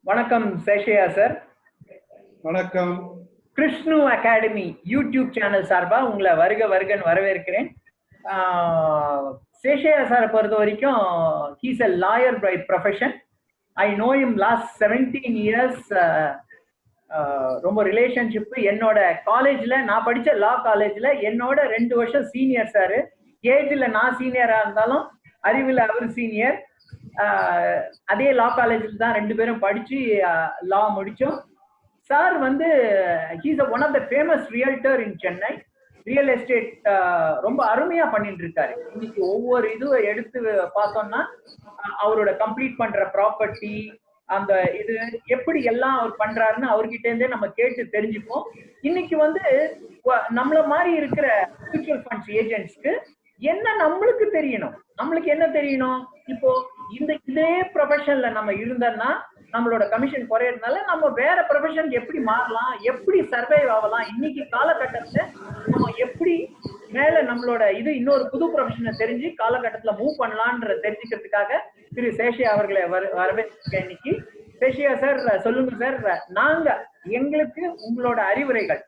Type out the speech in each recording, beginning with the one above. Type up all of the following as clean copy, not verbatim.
வணக்கம் சேஷையா சார். வணக்கம். கிருஷ்ணு academy YouTube channel சார்பா உங்களை வருகன்னு வரவேற்கிறேன். சேஷையா சாரை பொறுத்த வரைக்கும் he's a lawyer by profession. I know him last 17 years. ரொம்ப ரிலேஷன்ஷிப். என்னோட காலேஜ்ல நான் படிச்ச லா காலேஜ்ல என்னோட 2 வருஷம் சீனியர் சாரு. ஏஜ்ல நான் சீனியரா இருந்தாலும் அறிவில் அவர் சீனியர். அதே லா காலேஜில் தான் 2 பேரும் படிச்சு லா முடிச்சோம். சார் வந்து he's one of the famous realtor in Chennai. Real estate ரொம்ப அருமையா பண்ணிட்டு இருக்காரு. இன்னைக்கு ஒவ்வொரு இதுவும் எடுத்து பார்த்தோம்னா அவரோட கம்ப்ளீட் பண்ற ப்ராப்பர்ட்டி அந்த இது எப்படி எல்லாம் அவர் பண்றாருன்னு அவர்கிட்ட இருந்தே நம்ம கேட்டு தெரிஞ்சுப்போம். இன்னைக்கு வந்து நம்மள மாதிரி இருக்கிற மியூச்சுவல் ஃபண்ட்ஸ் ஏஜென்ட்ஸ்க்கு என்ன நம்மளுக்கு தெரியணும், நம்மளுக்கு என்ன தெரியணும்? இப்போ இதே ப்ரொஃபஷன்ல நம்ம இருந்தோம்னா நம்மளோட கமிஷன் குறையறதுனால நம்ம வேற ப்ரொஃபஷனுக்கு எப்படி மாறலாம், எப்படி சர்வைவ் ஆகலாம், இன்னைக்கு காலகட்டத்துல நம்ம எப்படி மேல நம்மளோட இன்னொரு புது ப்ரொஃபஷனை தெரிஞ்சு காலகட்டத்துல மூவ் பண்ணலான்ற தெரிஞ்சுக்கிறதுக்காக திரு சேஷையா அவர்களை வரவேற்கிறேன் இன்னைக்கு. சேஷையா சார் சொல்லுங்க சார், நாங்க எங்களுக்கு உங்களோட அறிவுரைகள்.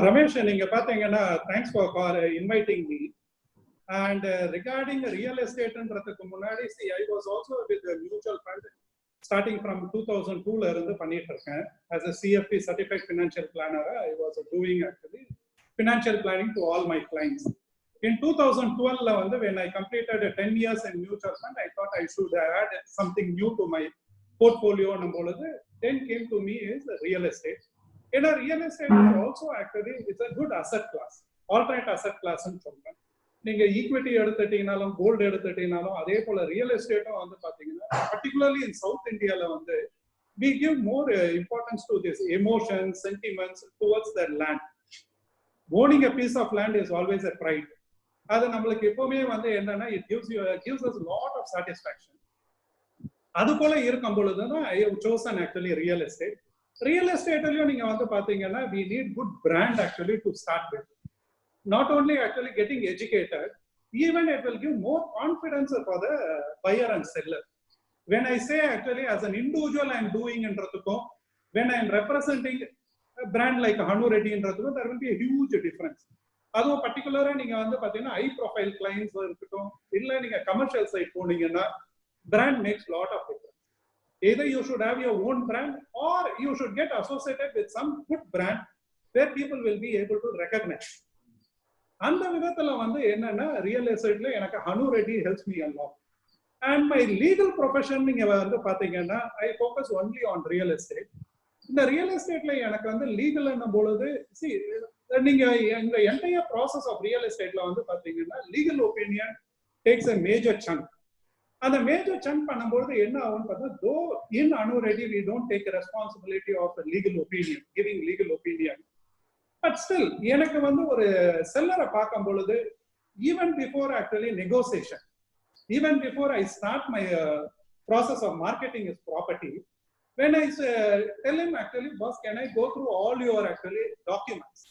ரமேஷ், நீங்க பாத்தீங்கன்னா thanks for inviting me. And regarding real estateன்றதுக்கு முன்னாடி I was also with the mutual fund starting from 2002 ல இருந்து பண்ணிட்டு இருக்கேன். As a CFP certified financial planner, I was doing actually financial planning to all my clients. In 2012 ல வந்து when I completed 10 years in mutual fund, I thought I should add something new to my portfolio. நம்மளது then came to me is real estate. And real estate is also actually it's a good asset class, alternate asset class ன்னு சொல்றேன். நீங்க equity எடுத்துட்டீங்கனாலும் gold எடுத்துட்டீங்கனாலும் அதே போல real எஸ்டேட்டும் வந்து பாத்தீங்கன்னா particularly in South Indiaல வந்து we give more importance to this emotions, sentiments towards the land. Owning a piece of land is always a pride. அது நம்மளுக்கு எப்பவுமே வந்து என்னன்னா it gives us lot of satisfaction. அது போல இருக்கும் பொழுதுதான் I have chosen actually real estate. Real estateலயும் நீங்க வந்து பாத்தீங்கன்னா we need good brand actually to start with. Not only actually getting educated, even it will give more confidence for the buyer and seller. When I say actually as an individual I am doing என்றதுக்கும் when I am representing a brand like Hanu Reddy என்றதுக்கும் there will be a huge difference. அதுவும் particularly நீங்க வந்து பாத்தீங்கன்னா high profile clients இருக்கட்டும் இல்ல நீங்க commercial side போனீங்கன்னா brand makes lot of difference. Either you should have your own brand or you should get associated with some good brand where people will be able to recognize. அந்த விதத்துல வந்து என்னன்னா real எஸ்டேட்ல எனக்கு Hanu Reddy helps me a lot. And my legal profession நீங்க வந்து பாத்தீங்கன்னா I focus only on real estate. இந்த ரியல் எஸ்டேட்ல எனக்கு வந்து லீகல் என்னும் பொழுது நீங்க இந்த என்டையர் ப்ராசஸ் ஆஃப் ரியல் எஸ்டேட்ல வந்து பாத்தீங்கன்னா legal opinion takes a major chunk. அந்த மேஜர் சங்க் பண்ணும்போது என்ன ஆகும்னு பார்த்தா though in Hanu Reddy we don't take responsibility of legal opinion, giving legal opinion. But still, எனக்கு வந்து ஒரு செல்லரை பார்க்கும் பொழுது even before actually negotiation, even before I start my process of marketing his property, when I tell him actually, boss, can I go through all your actually documents?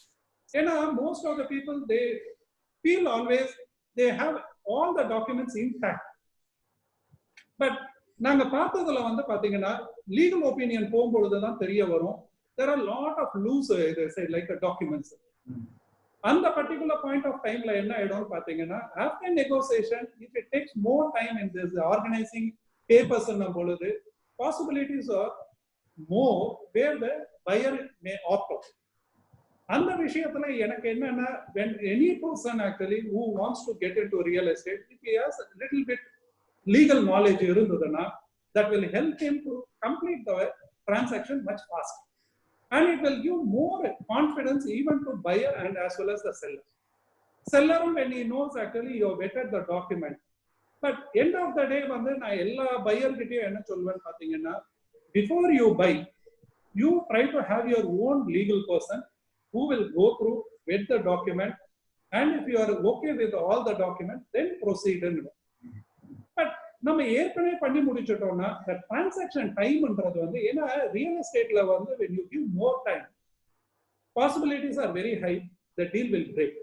You know, most of the people they feel always they have all the documents intact. But நாங்க பார்த்ததுல வந்து பாத்தீங்கன்னா legal opinion போகும்பொழுது தான் தெரிய வரும் there are a lot of loose like documents. On the particular point of time la enna aidum pathina after negotiation if it takes more time in this organizing papers and boludhu possibilities are more where the buyer may opt out. அந்த விஷயத்துல எனக்கு என்னன்னா when any person actually who wants to get into real estate, if he has a little bit legal knowledge irundadana that will help him to complete the transaction much faster. And it will give more confidence even to buyer and as well as the seller. Seller when he knows actually you have vetted the document. But end of the day வந்து நான் எல்லா buyer கிட்டயும் என்ன சொல்வேன் பாத்தீங்கன்னா before you buy, you try to have your own legal person who will go through, vet the document, and if you are okay with all the document, then proceed. But நம்ம ஏற்கனவே பண்ணி முடிச்சிட்டோம்னா the transaction timeன்றது வந்து ஏன்னா real எஸ்டேட்ல வந்து when you give more time, possibilities are very high, the deal will break.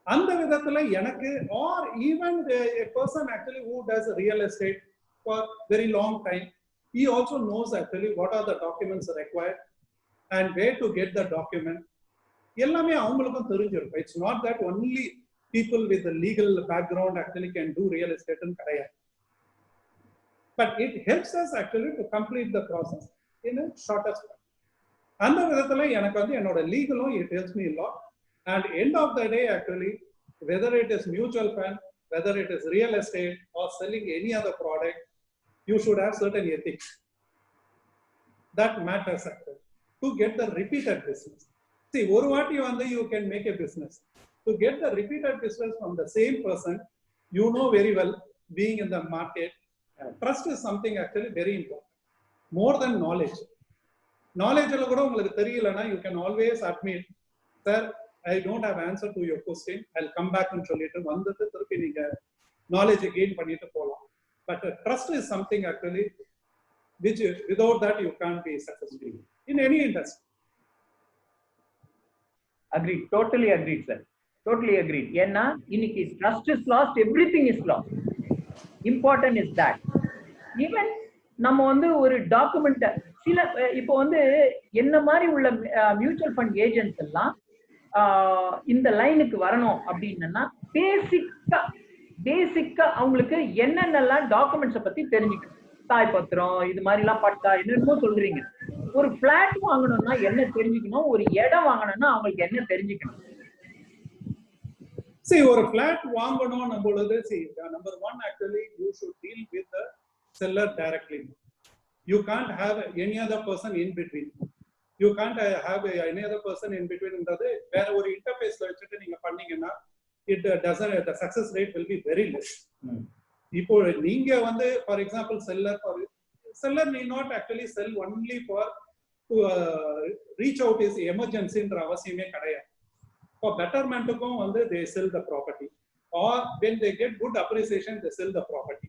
அந்த விதத்துல எனக்கு or even a person actually who does real estate for very long time, he also knows actually what are the documents required and where to get the document. எல்லாமே அவங்களுக்கும் தெரிஞ்சிருக்கும். It's not that only people with a legal background actually can do real estate and கிடையாது. But it helps us actually to complete the process in a shortest time. அந்த விதத்துல எனக்கு வந்து என்னோட லீகலும் it helps me a lot. And end of the day actually, whether it is mutual fund, whether it is real estate or selling any other product, you should have certain ethics. That matters actually to get the repeated business. See, ஒரு வாட்டி வந்து you can make a business. To get the repeated business from the same person, you know very well, being in the market, trust is something actually very important. More than knowledge. Knowledge ல கூட உங்களுக்கு தெரியலனா you can always admit, sir, I don't have answer to your question. I'll come back and சொல்லிட்டு வந்துட்டு திருப்பி நீங்க knowledge gain பண்ணிட்டு போலாம். But trust is something actually which without that you can't be successful in any industry. Agreed. Totally agreed, sir. Totally agreed. ஏன்னா இன்னைக்கு trust is lost, everything is lost. Important is that. Even நம்ம வந்து ஒரு document சில இப்போ வந்து என்ன மாதிரி உள்ள மியூச்சுவல் ஃபண்ட் ஏஜென்ட்ஸ் எல்லாம் இந்த லைனுக்கு வரணும் அப்படின்னா பேசிக்கா அவங்களுக்கு என்னென்னலாம் டாக்குமெண்ட்ஸை பத்தி தெரிஞ்சுக்கணும். தாய் பத்திரம், இது மாதிரி எல்லாம் பட்டா என்னென்னமோ சொல்றீங்க. ஒரு பிளாட் வாங்கணும்னா என்ன தெரிஞ்சுக்கணும், ஒரு இடம் வாங்கணும்னா அவங்களுக்கு என்ன தெரிஞ்சுக்கணும். See, ஒரு பிளாட் வாங்கணும் பொழுது see, number one actually you should deal with the seller directly. You can't have any other person in between. You can't have any other person in between. என்றது வேற ஒரு இன்டர்ஃபேஸ்ல வச்சுட்டு நீங்க பண்ணீங்கன்னா it doesn't, the success rate will be very less. இப்போ நீங்க வந்து for example seller need not actually sell only for to reach out is emergency என்ற அவசியமே கிடையாது. For bettermentக்கும் வந்து they sell the property, or when they get good appreciation they sell the property.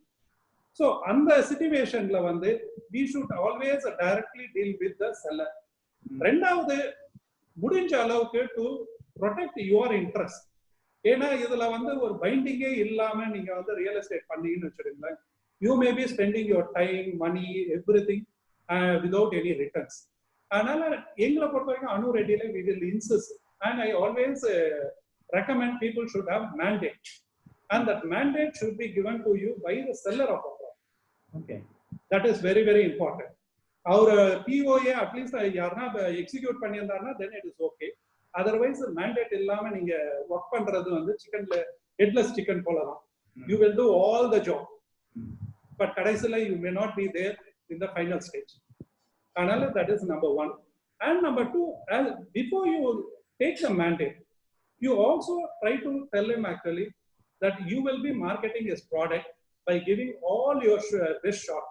So அந்த situationல வந்து we should always directly deal with the seller. ரெண்டாவது முடிஞ்ச அளவுக்கு to protect your interest. ஏன்னா இதுல வந்து ஒரு பைண்டிங்கே இல்லாம நீங்க வந்து ரியல் எஸ்டேட் பண்ணீங்கன்னு வச்சுருங்களேன், you may be spending your time, money, everything without any returns. அதனால எங்களை பொறுத்த வரைக்கும் அனு ரெட்டியில we will insist, and I always recommend people should have mandate, and that mandate should be given to you by the seller of the property. Okay, that is very very important. Our POA at least யாரனா execute பண்ணியிருந்தாருன்னா then it is okay. Otherwise mandate இல்லாம நீங்க work பண்றது வந்து சிக்கன்ல headless chicken போலதான். You will do all the job, but கடைசில you may not be there in the final stage. அதனால that is number one. And number two, before you take the mandate, you also try to tell him actually that you will be marketing his product by giving all your best shot.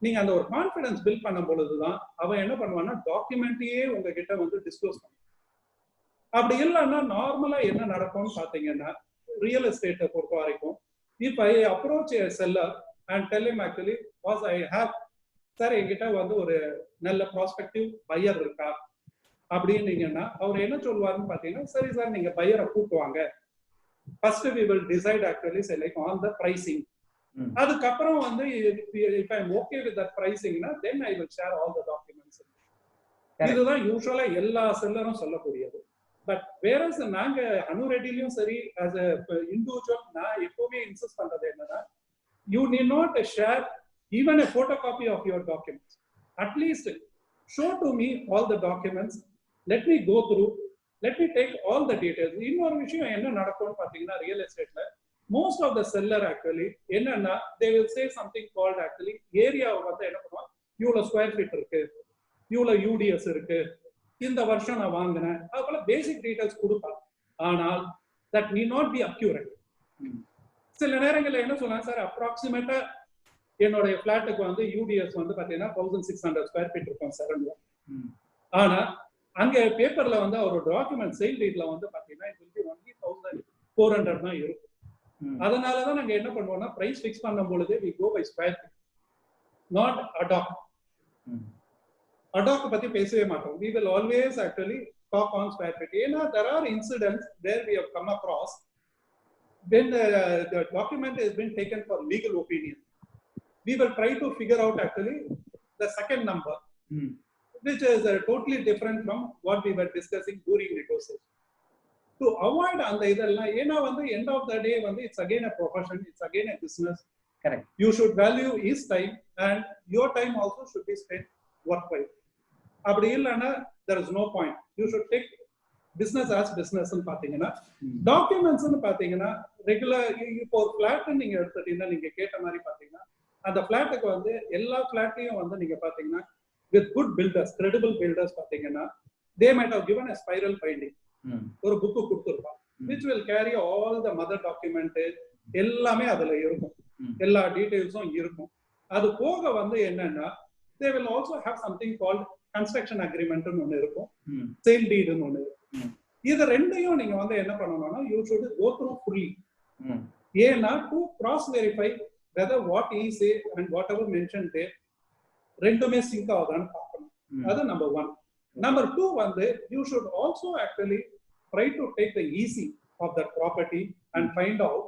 நீங்க அந்த ஒரு confidence build பண்ணும் பொழுதுதான் அவன் என்ன பண்ணுவான்னா டாக்குமெண்ட்டையே உங்ககிட்ட வந்து டிஸ்க்ளோஸ் பண்ணுவான். அப்படி இல்லைன்னா நார்மலா என்ன நடக்கும்னு பாத்தீங்கன்னா ரியல் எஸ்டேட்டை பொறுத்த வரைக்கும் if I approach a seller and tell him actually was I have sir என்கிட்ட வந்து ஒரு நல்ல ப்ராஸ்பெக்டிவ் பையர் இருக்கா அப்படின்னீங்கன்னா அவர் என்ன சொல்லுவாருன்னு பாத்தீங்கன்னா, சரி சார் நீங்க பையரை கூட்டுவாங்க, first we will decide actually select on the pricing. அதுக்கப்புறம் வந்து if I am okay with that pricing na then I will share all the documents. இதுதான் யூசுவலா எல்லா செல்லரும் சொல்லக்கூடியது. பட் வேறஸ் நாங்க அனு ரெட்டிலையும் சரி as a individual நான் எப்பவுமே இன்சிஸ்ட் பண்றது என்னன்னா, you need not share even a photocopy of your documents. At least show to me all the documents, let me go through, let me take all the details. இன்னொரு விஷயம் என்ன நடக்கும்னு பாத்தீங்கன்னா real எஸ்டேட்ல most of the seller actually என்னன்னா they will say something called actually area வந்து என்ன பண்ணுவாங்க, இவ்வளவு ஸ்கொயர் ஃபீட் இருக்கு, இவ்வளவு யூடிஎஸ் இருக்கு, இந்த வருஷம் நான் வாங்கினேன், அதுபோல பேசிக் டீடைல்ஸ் கொடுப்பாங்க. ஆனால் that need not be accurate. சில நேரங்கள்ல என்ன சொல்றாங்க, சார் அப்ராக்சிமேட்டா என்னுடைய பிளாட்டுக்கு வந்து யூடிஎஸ் வந்து பாத்தீங்கன்னா 1600 ஸ்கொயர் ஃபீட் இருக்கும் சார். ஆனா அங்க பேப்பர்ல வந்து அவரோட டாக்குமெண்ட் சேல் டீட்ல வந்து பாத்தீங்கன்னா it will be only 1400 தான் இருக்கும். அதனாலதான் நாங்க என்ன பண்ணுவோம்னா பிரைஸ் பிக்ஸ் பண்ணும் பொழுது we go by square feet, not ad hoc. Ad hoc பத்தி பேசவே மாட்டோம். We will always actually talk on square feet. There are incidents where we have come across when the document has been taken for legal opinion. We will try to figure out actually the second number, which is totally different from what we were discussing during negotiation. To avoid அந்த இதெல்லாம், ஏன்னா வந்து end of the day வந்து it's again a profession, it's again a business. Correct. You should value his time and your time also should be spent worthwhile. அப்படி இல்லைன்னா there is no point. You should take business as business ன்னு பாத்தீங்கன்னா, documents ன்னு பாத்தீங்கன்னா regular, இப்போ ஒரு plot நீங்க எடுத்துட்டீங்கன்னா நீங்க கேட்ட மாதிரி பாத்தீங்கன்னா அந்த பிளாட்டுக்கு வந்து எல்லா பிளாட்லயும் வந்து நீங்க பாத்தீங்கன்னா with good builders, credible builders பாத்தீங்கன்னா they might have given a spiral binding. ஒரு புக் கொடுத்துருப்பான் which will carry all the mother document, எல்லாமே அதுல இருக்கும், எல்லா டீடைல்ஸும் இருக்கும். அது போக வந்து என்னன்னா they will also have something called construction agreement ன்னு ஒன்னு இருக்கும், sale deed ன்னு ஒன்னு இருக்கும். இது ரெண்டையும் நீங்க வந்து என்ன பண்ணணும்னா you should go through fully. ஏன்னா to cross verify whether what he say and whatever mentioned there ரெண்டுமே சிங்க் ஆகுதான்னு பார்க்கணும். அது நம்பர் 1. Number 2 வந்து you should also actually try to take the easy of that property and find out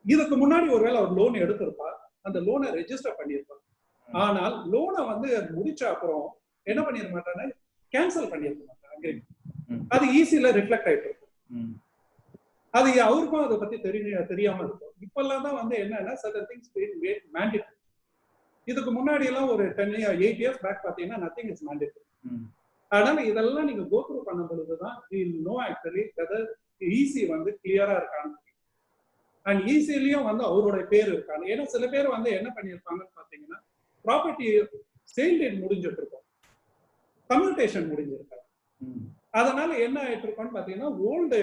இதுக்கு முன்னாடி ஒருவேளை ஒரு லோன் எடுத்திருப்பா, அந்த லோனை ரெஜிஸ்டர் பண்ணியிருப்பாங்க, ஆனால் லோனை வந்து முடிச்ச அப்புறம் என்ன பண்ணிட மாட்டாங்க, கேன்சல் பண்ணிருக்க மாட்டாங்க. அது ஈஸியில ரிஃப்ளெக்ட் ஆயிட்டு இருக்கும். அது அவருக்கும் அதை பத்தி தெரியாம இருக்கும். இப்பெல்லாம் தான் வந்து என்னன்னா certain things mandatory. இதுக்கு முன்னாடி எல்லாம் ஒரு 8 years பேக் பாத்தீங்கன்னா nothing is mandatory. அதனால இதெல்லாம் நீங்க கோ த்ரூ பண்ணும் பொழுதுதான் you will know actually whether easy வந்து கிளியரா இருக்கான்னு. அண்ட் ஈஸிலையும் வந்து அவரோட பேர் இருக்காங்க. ஏன்னா சில பேர் வந்து என்ன பண்ணியிருப்பாங்கன்னு பாத்தீங்கன்னா ப்ராப்பர்ட்டி சேல் டேட் முடிஞ்சிட்டு இருக்கும், கம்யூட்டேஷன் முடிஞ்சிருக்காங்க. அதனால என்ன ஆயிட்டு இருக்கோம்னு பாத்தீங்கன்னா ஓல்டு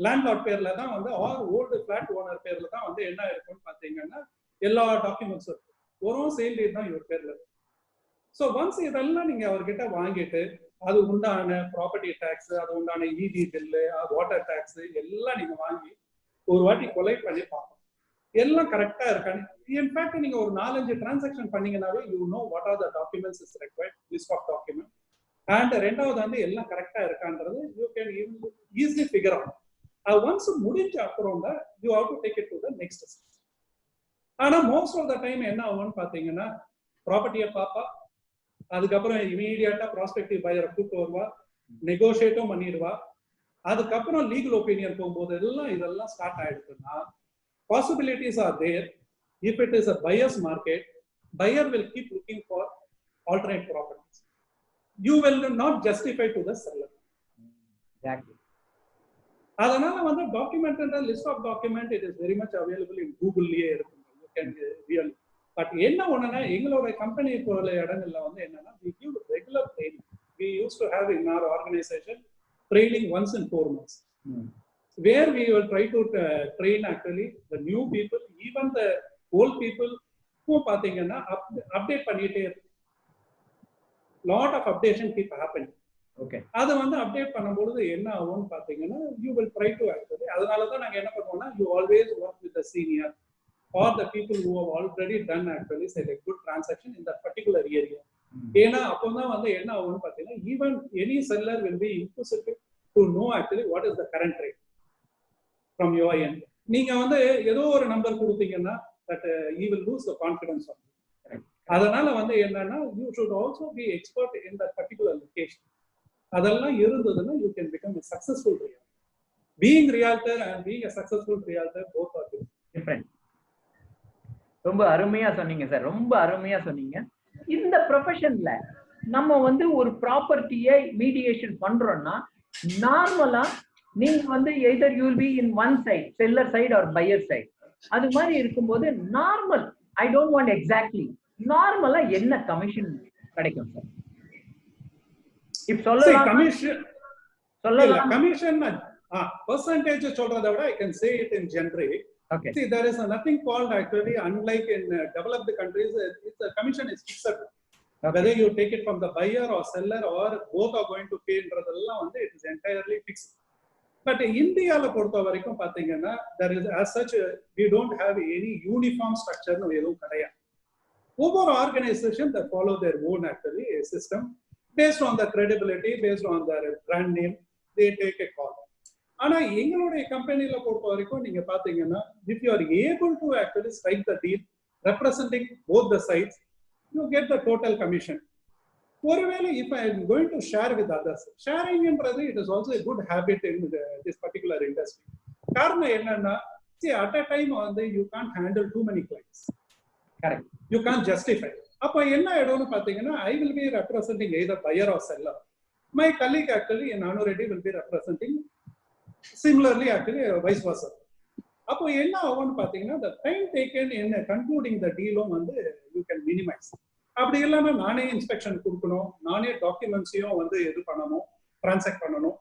லேண்ட்லார்ட் பேர்ல தான் வந்து ஓல்டு பிளாட் ஓனர் பேர்ல தான் வந்து என்ன இருக்கும்னு பாத்தீங்கன்னா எல்லா டாக்குமெண்ட்ஸும் இருக்கும், ஒரு சேல் டேட் தான் இவர் பேர்ல இருக்கு. ஸோ ஒன்ஸ் இதெல்லாம் நீங்க அவர்கிட்ட வாங்கிட்டு அது உண்டான ப்ராப்பர்ட்டி டேக்ஸ், அது உண்டான இபி பில்லு, வாட்டர் டேக்ஸ் எல்லாம் நீங்க வாங்கி ஒரு வாட்டி கொலை பண்ணி பார்க்கணும் எல்லாம் கரெக்டா இருக்கான்னு. இன்ஃபேக்ட் நீங்க ஒரு 4-5 டிரான்சாக்ஷன் பண்ணீங்கன்னாவே you know what are the documents is required, list of document. And ரெண்டாவது வந்து எல்லாம் கரெக்டா இருக்கான்றது you can easily figure out. அது ஒன்ஸ் முடிஞ்ச அப்புறம் தான் you have to take it to the next step. ஆனா மோஸ்ட் ஆஃப் த டைம் என்ன ஆகும்னு பாத்தீங்கன்னா ப்ராப்பர்ட்டியை பாப்பா, அதுக்கப்புறம் இமீடியட்டா ப்ராஸ்பெக்டிவ் பையரை கூப்பிட்டு வருவா, நெகோசியேட்டும் பண்ணிடுவா. அதுக்கப்புறம் லீகல் ஒப்பீனியன் போகும்போது இதெல்லாம் ஸ்டார்ட் ஆயிடுதுன்னா possibilities are there. If it is a buyer's market, buyer will keep looking for alternate properties. You will not justify to the seller. Exactly. அதனால வந்து டாக்குமெண்ட் என்ற list of document it is very much available in கூகுள்லயே இருக்கு. You can real. But என்ன ஒண்ணுன்னா எங்களோட company போல இடங்கள்ல வந்து என்னன்னா we give regular training. We used to have in our organization training once in 4 months. Where we will try to train actually the new people, even the old people who பாத்தீங்கன்னா update பண்ணிட்டே இருக்கு. lot of updation keep happening. Okay. அது வந்து update பண்ணும்போது என்ன ஆகும்னு பாத்தீங்கன்னா you will try to actually, அதனால தான் நாங்க என்ன பண்ணுவோம்னா you always work with the senior or the people who have already done actually say a good transaction in that particular area. ஏன்னா அப்போதான் வந்து என்ன ஆகும்னு பாத்தீங்கன்னா even any seller will be inquisitive to know actually what is the current rate from your end. நீங்க வந்து ஏதோ ஒரு நம்பர் கொடுத்தீங்கன்னா that he will lose the confidence of you. அதனால வந்து என்னன்னா you should also be expert in that particular location. அதெல்லாம் இருந்ததுன்னா you can become a successful realtor. Being realtor and being a successful realtor both are different. ரொம்ப அருமையா சொன்னீங்க sir, ரொம்ப அருமையா சொன்னீங்க. இந்த ப்ரொஃபஷன்ல நம்ம வந்து ஒரு ப்ராப்பர்ட்டியை மீடியேஷன் பண்றோம்னா நார்மலா நீங்க வந்து either you will be in one side, seller side or buyer side. அது மாதிரி இருக்கும்போது normal, I don't want exactly, நார்மலா என்ன கமிஷன் கிடைக்கும் சார்? இப்ப சொல்லலாம் கமிஷன் percentage சொல்றதை விட I can say it in generic. Okay. See, there is nothing called actually, unlike in developed countries, the commission is fixed. Okay. Whether you take it from the buyer or seller or both are going to pay என்றதெல்லாம் வந்து it is entirely fixed. But இந்தியால பொறுத்த வரைக்கும் பாத்தீங்கன்னா there is as such we don't have any uniform structure னு எதுவும் கிடையாது. ஒவ்வொரு organisation that follow their own actually system. based on the credibility, based on their brand name, they take a call. ஆனா எங்களுடைய கம்பெனில பொறுத்த வரைக்கும் நீங்க பாத்தீங்கன்னா, if you are able to actually strike the deal representing both the sides, you get the total commission. ஒருவேளை if I am going to share with others, sharing என்றது it is also a good habit in this particular industry. காரணம் என்னன்னா, see at a time வந்து you can't handle too many clients. Correct. You can't justify. அப்ப என்ன ஆயிடும்னு பாத்தீங்கன்னா, I will be representing either buyer or seller. My colleague actually in Anu Reddy will be representing similarly actually vice versa. அப்போ என்ன ஆகும்னு பாத்தீங்கன்னா, the time taken in concluding the deal வந்து you can minimize. அப்படி இல்லாம நானே inspection கொடுக்கணும், நானே டாக்குமெண்ட்ஸையும் வந்து இது பண்ணணும், டிரான்சாக்ட் பண்ணணும்,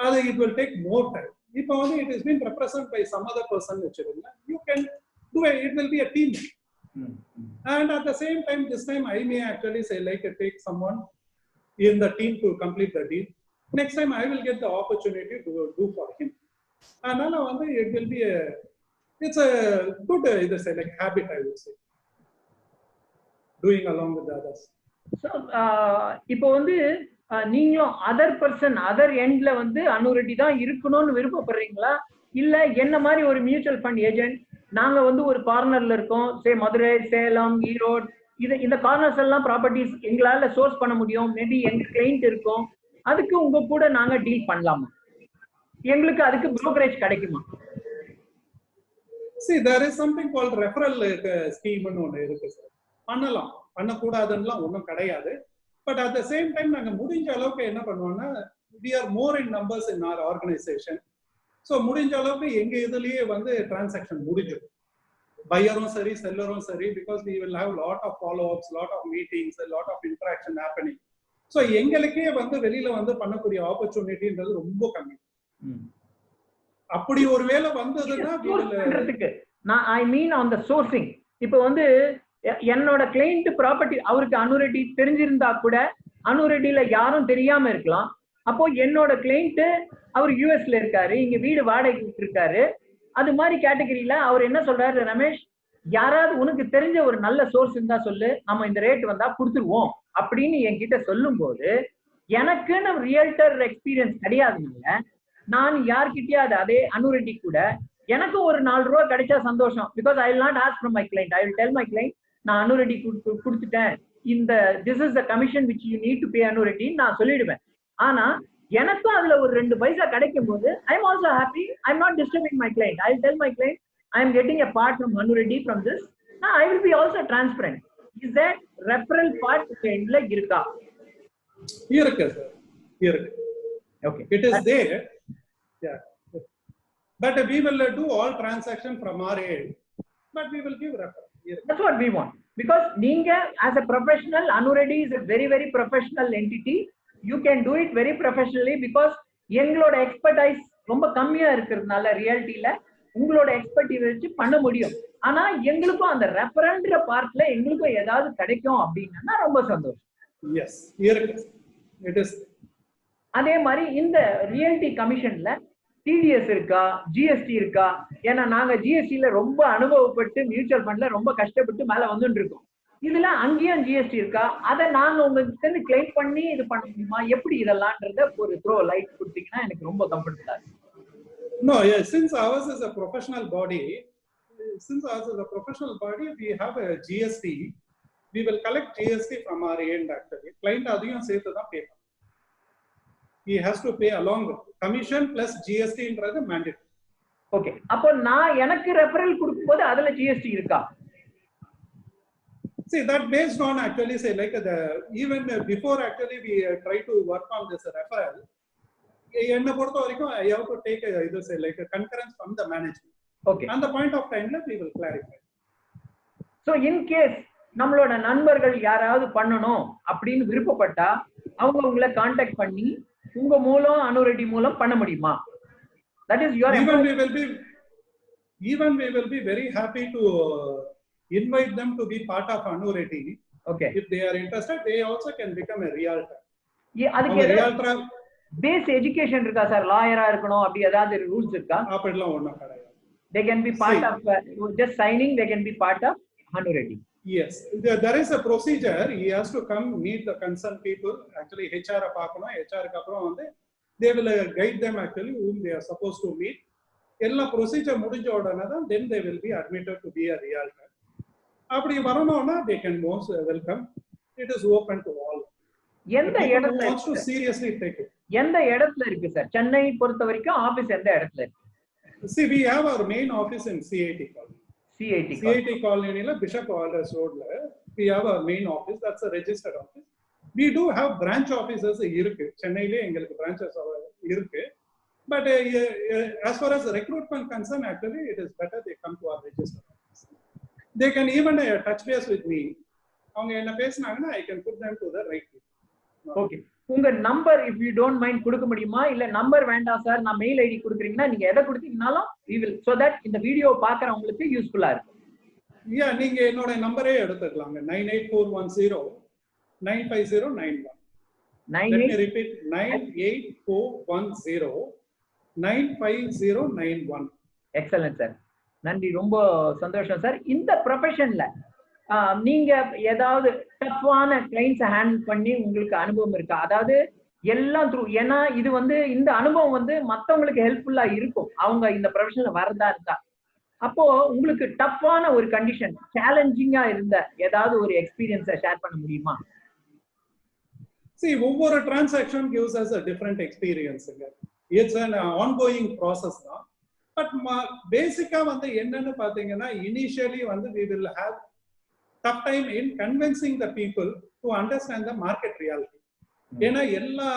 அது it will take more time. இப்போ வந்து it has been represented by some other person வச்சிருங்க, you can do it will be a team. And at the same time, this time I may actually say like take someone in the team to complete the deal. Next time I will get the opportunity to do for him. And then it will be it's a good like habit, I would say, doing along with the others. So இப்போ வந்து நீங்களும் other person other எண்ட்ல வந்து Anu Reddy தான் இருக்கணும்னு விருப்பப்படுறீங்களா, இல்ல என்ன மாதிரி ஒரு மியூச்சுவல் ஃபண்ட் ஏஜென்ட் நாங்க வந்து ஒரு கார்னர்ல இருக்கோம், சே மதுரை, சேலம், ஈரோடு, இந்த கார்னர்ஸ் எல்லாம் ப்ராப்பர்ட்டிஸ் எங்களால சோர்ஸ் பண்ண முடியும், மேபி எங்க கிளைண்ட் இருக்கும், அதுக்கு உங்க கூட நாங்க டீல் பண்ணலாமா, எங்களுக்கு அதுக்கு brokerage கிடைக்குமா? See, there is something called referral scheme ன்னு ஒன்று இருக்கு சார். பண்ணலாம், பண்ணக்கூடாதுன்னா ஒன்றும் கிடையாது. But at the same time நாங்க முடிஞ்ச அளவுக்கு என்ன பண்ணுவோம்னா, we are more in numbers in our organization. So முடிஞ்ச அளவுக்கு எங்க இதுலயே வந்து டிரான்சாக்ஷன் முடிஞ்சிடும், பையரும் சரி செல்லரும் சரி, because we will have lot of follow-ups, lot of meetings, a lot of interaction happening. So எங்களுக்கே வந்து வெளியில வந்து பண்ணக்கூடிய ஆப்பர்ச்சுனிட்டின்றது ரொம்ப கம்மி. அப்படி ஒரு வேலை வந்ததுன்னா நான் ஐ மீன் ஆன் த சோர்சிங். இப்போ வந்து என்னோட கிளைண்ட் ப்ராப்பர்ட்டி அவருக்கு Anu Reddy தெரிஞ்சிருந்தா கூட Anu Reddyல யாரும் தெரியாம இருக்கலாம். அப்போ என்னோட கிளைண்ட் அவர் யூஎஸ்ல இருக்காரு, இங்க வீடு வாடகைக்கு இருக்காரு, அது மாதிரி கேட்டகரியில அவர் என்ன சொல்றாரு, ரமேஷ் யாராவது உனக்கு தெரிஞ்ச ஒரு நல்ல சோர்ஸ் இருந்தா சொல்லு, நம்ம இந்த ரேட் வந்தா கொடுத்துருவோம் அப்படின்னு என்கிட்ட சொல்லும் போது, எனக்குன்னு ரியல்டர் எக்ஸ்பீரியன்ஸ் கிடையாதுனால நான் யார்கிட்டயாவது அதே Anu Reddy கூட எனக்கு ஒரு 4 ரூபா கிடைச்சா சந்தோஷம், because I will not ask from my client, I will tell my client நான் Anu Reddy கொடுத்துட்டேன், இந்த this is the commission which you need to pay Anu Reddy நான் சொல்லிடுவேன். ஆனா எனக்கும் அதுல ஒரு 2 பைசா கிடைக்கும் போது I am also happy, I am not disturbing my client, I will tell my client I am getting a part from Anu Reddy from this, I will be also transparent. Is that referral part எண்ட்ல இருக்கா? இருக்கு sir, இருக்கு. Okay, it is there. Yeah, but we will do all transaction from our end, but we will give referral. That's what we want, because நீங்க as a professional, Anu Reddy is a very very professional entity. You can do it very professionally because எங்களோட expertise ரொம்ப கம்மியா இருக்கிறதுனால ரியாலிட்டியில உங்களோட expertise வச்சு பண்ண முடியும். ஆனா எங்களுக்கும் அந்த ரெஃபரன்ற பார்ட்ல எங்களுக்கும் ஏதாவது கிடைக்கும் அப்படின்னா ரொம்ப சந்தோஷம். Yes, இருக்கு. It is. அதே மாதிரி இந்த ரியல்டி கமிஷன்ல டிடிஎஸ் இருக்கா, ஜிஎஸ்டி இருக்கா? ஏன்னா நாங்க ஜிஎஸ்டில ரொம்ப அனுபவப்பட்டு மியூச்சுவல் ஃபண்ட்ல ரொம்ப கஷ்டப்பட்டு மேல வந்துட்டு இருக்கோம். இதுல அங்கேயும் ஜிஎஸ்டி இருக்கா? அதை நாங்க உங்ககிட்ட கிளைம் பண்ணி இது பண்ண முடியுமா? எப்படி இதெல்லாம்ன்றத ஒரு த்ரோ லைட் கொடுத்தீங்கன்னா எனக்கு ரொம்ப கம்ஃபர்டபுளா இருக்கு. No, yeah, since ours is a professional body, we have a GST. We will collect GST from our end actually. Client அதையும் சேர்த்து தான் pay. He has to pay along with commission plus GST ன்றது mandate. Okay, அப்போ நான் எனக்கு referral கொடுக்கும்போது அதுல GST இருக்கா? See, that based on actually say like even before actually we try to work on this referral, என்ன பொறுத்த வரைக்கும் I have to take இது say like a concurrence from the management. Okay, and the point of time we will clarify. So in case நம்மளோட நண்பர்கள் யாராவது பண்ணணும் அப்படின்னு விருப்பப்பட்டா அவங்க உங்களை கான்டாக்ட் பண்ணி உங்க மூலம் Anu Reddy மூலம் பண்ண முடியுமா? That is your even we will be very happy to invite them to be part of Anu Reddy. Okay, if they are interested, they also can become a realtor. அதுக்கு base education இருக்கா sir? லாயரா இருக்கணும் அப்படி ஏதாவது rules இருக்கா? அப்படிலாம் ஒண்ணும் கிடையாது. They can be part of just signing, they can be part of Anu Reddy. Yes, there is a procedure. He has to come meet the concerned people. Actually, HR பார்க்கணும். HR க்கு அப்புறம் வந்து they will guide them actually whom they are supposed to meet. எல்லா procedure முடிஞ்ச உடனே தான் then they will be admitted to be a realtor. அப்படி வரணும்னா they can most welcome. It is open to all. எந்த இடத்துல wants to seriously take it. எந்த இடத்துல இருக்கு சார்? சென்னை பொறுத்த வரைக்கும் ஆபீஸ் எந்த இடத்துல இருக்கு? See, we have our main office in CIT colony. CIT colony la Bishop Alders Road la we have our main office. That's a registered office. We do have branch offices irukku. Chennai la engalukku branches irukku. But as far as recruitment concern, actually it is better they come to our registered office. They can even touch base with me. Avanga enna pesnaanga I can put them to the right people. Okay. உங்க number if you don't mind கொடுக்க முடியுமா? இல்ல number வேண்டாம் sir, நான் mail ID கொடுக்குறீங்கன்னா நீங்க எதை கொடுத்தீங்கனாலும் we will so that இந்த video பார்க்கறவங்களுக்கு யூஸ்ஃபுல்லா இருக்கும். நீங்க என்னோட நம்பரே எடுத்துக்கலாங்க. 98410 95091. Let me repeat 98410 95091. Excellent sir, நன்றி, ரொம்ப சந்தோஷம் சார். இந்த ப்ரொஃபஷன்ல நீங்க ஏதாவது டஃப்பான கிளைண்ட்ஸ் ஹேண்டில் பண்ணி உங்களுக்கு அனுபவம் இருக்கா? அதாவது எல்லாம் த்ரூ, ஏன்னா இது வந்து இந்த அனுபவம் வந்து மற்றவங்களுக்கு ஹெல்ப்ஃபுல்லா இருக்கும் அவங்க இந்த ப்ரொஃபஷன்ல வரதா இருந்தா. அப்போ உங்களுக்கு டஃப்பான ஒரு கண்டிஷன், சேலஞ்சிங்கா இருந்த ஏதாவது ஒரு எக்ஸ்பீரியன்ஸை ஷேர் பண்ண முடியுமா? See, ஒவ்வொரு transaction gives us a different experience. It's an ongoing process now. But basically வந்து என்னன்னு பாத்தீங்கன்னா initially வந்து we will have tough time in convincing the people to understand the market reality. ஏன்னா எல்லா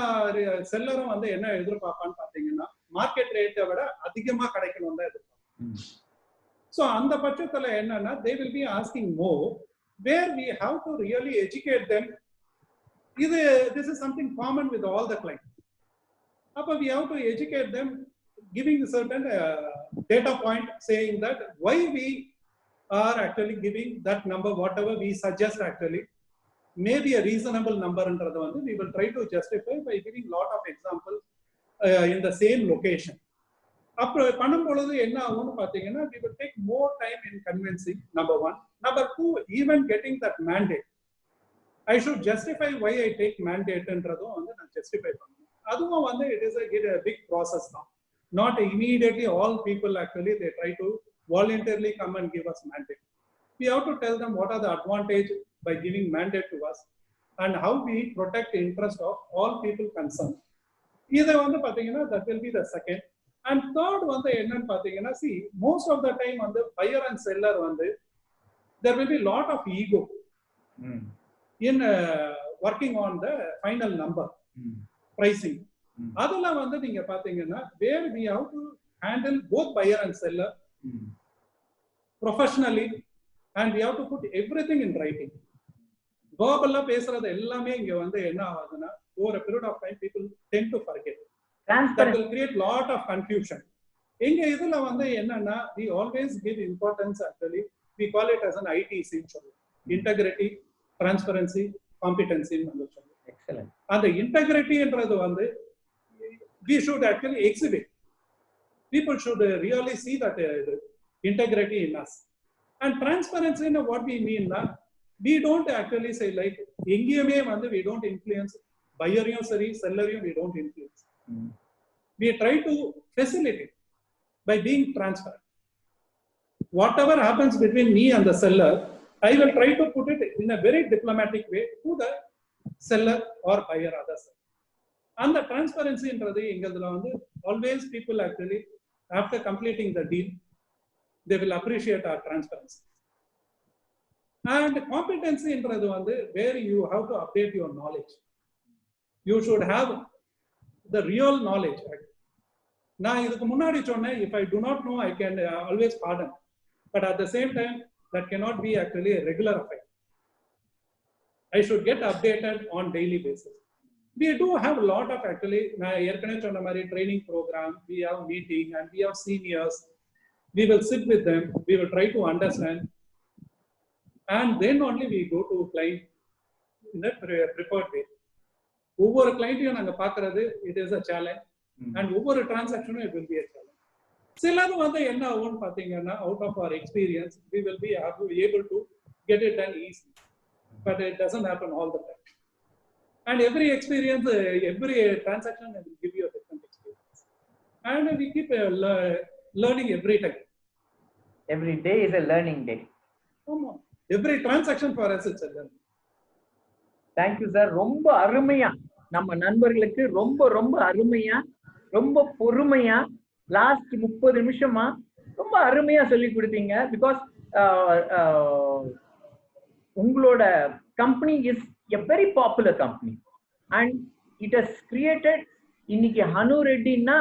செல்லரும் வந்து என்ன எதிர்பார்ப்பான்னு பாத்தீங்கன்னா மார்க்கெட் ரேட்டை விட அதிகமா கிடைக்கணும் தான் எதிர்பார்ப்பாங்க. So அந்த பட்சத்துல என்னன்னா they will be asking more, where we have to really educate them. This is something common with all the clients. Appa we have to educate them, giving a certain data point saying that why we are actually giving that number, whatever we suggest actually may be a reasonable number என்றது வந்து we will try to justify by giving lot of examples in the same location. அப்புறம் பண்ணும் பொழுது என்ன ஆகும்னு பாத்தீங்கன்னா we will take more time in convincing, number one. Number two, even getting that mandate. I should justify why I take mandate என்றதும் வந்து நான் justify பண்ணணும். அதுவும் வந்து it is a big process now. Not immediately all people actually they try to voluntarily come and give us mandate. We have to tell them what are the advantage by giving mandate to us and how we protect the interest of all people concerned. இதை வந்து பாத்தீங்கன்னா that will be the second. And third வந்து என்னன்னு பாத்தீங்கன்னா, see, most of the time வந்து buyer and seller வந்து there will be lot of ego in working on the final number pricing. அதுல வந்து நீங்க பாத்தீங்கன்னா where we have to handle both buyer and seller professionally and we have to put everything in writing. verbally பேசுறது எல்லாமே இங்க வந்து என்ன ஆகுதுன்னா over a period of time people tend to forget. That will create lot of confusion. எங்க இதுல வந்து என்னன்னா we always give importance actually, we call it as an ITC, integrity, transparency, competency. Excellent. And the integrity என்றது வந்து we should actually exhibit. People should really see that integrity in us. And transparency, what we mean na, we don't actually say like எங்கேயுமே வந்து we don't influence buyer-யும் சரி seller-யும் we don't influence. We try to facilitate by being transparent. Whatever happens between me and the seller, I will try to put it in a very diplomatic way to the seller or buyer other side. And the transparency என்றது எங்கதுல வந்து always people actually after completing the deal they will appreciate our transparency. And competency என்றது வந்து where you have to update your knowledge. You should have the real knowledge. நான் இதுக்கு முன்னாடி சொன்னேன், if I do not know I can always pardon, but at the same time that cannot be actually a regular affair. I should get updated on daily basis. We do have a lot of actually நான் ஏற்கனவே சொன்ன மாதிரி training program, we have meeting and we have seniors. We will sit with them, we will try to understand, and then only we go to client in a prepared way. ஒவ்வொரு கிளைண்ட்டையும் நாங்க பாக்குறது it is a challenge, and ஒவ்வொரு டிரான்சாக்ஷனும் it will be a challenge. சிலது வந்து என்ன ஆகும்னு பாத்தீங்கன்னா out of our experience we will be able to get it done easily. But it doesn't happen all the time. And every experience, every transaction will give you a different experience. And we keep learning every time. Every day is a learning day. Every transaction for us is a learning. Thank you, sir. ரொம்ப அருமையா நம்ம நண்பர்களுக்கு ரொம்ப அருமையா ரொம்ப பொறுமையா last 30 நிமிஷமா ரொம்ப அருமையா சொல்லி கொடுத்தீங்க. பிகாஸ் உங்களோட company is a very popular company and it has created இன்னைக்கு ஹனு ரெட்டின்னா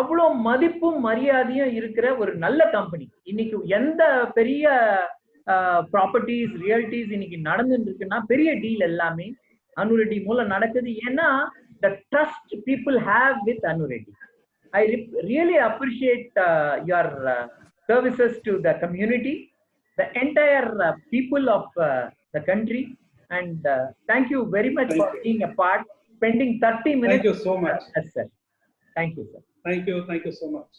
அவ்வளோ மதிப்பும் மரியாதையும் இருக்கிற ஒரு நல்ல கம்பெனி. இன்னைக்கு எந்த பெரிய ப்ராப்பர்ட்டிஸ் ரியல்டிஸ் இன்னைக்கு நடந்துட்டு இருக்குன்னா பெரிய டீல் எல்லாமே ஹனு ரெட்டி மூலம் நடக்குது. ஏன்னா the trust people have with Hanu Reddy. I really appreciate your services to the community, the entire people of the country, and thank you very much for being a part, spending 30 minutes. Thank you so much. Yes, sir. Thank you, sir. Thank you so much.